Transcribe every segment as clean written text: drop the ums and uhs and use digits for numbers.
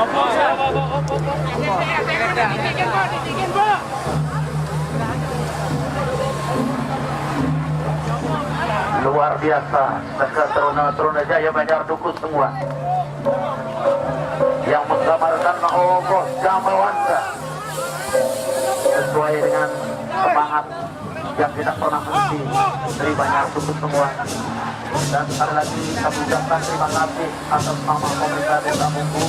Luar biasa, Teruna Jaya Banjar Dukus semua yang menggambarkan Allah Jambawansa sesuai dengan semangat yang tidak pernah berhenti dari Banjar Dukus semua. Dan sekali lagi kami ucapkan terima kasih atas nama pemerintah Desa Mungku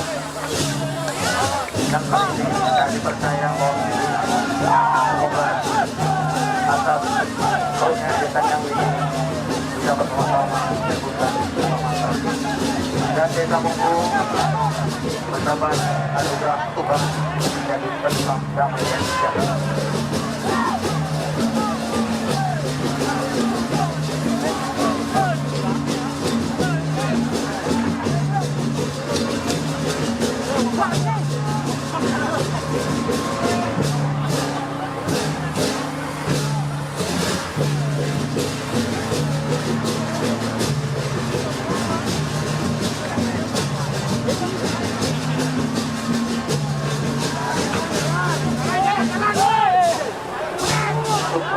yang kali ini kita dipercaya oleh semoga atas kaunya desa yang ini bisa bersama-sama dan Desa Mungku mendapat anugerah Tuhan menjadi pejuang damai yang sejahtera.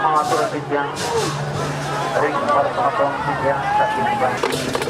Mengatur yang ring potong yang sakit banget.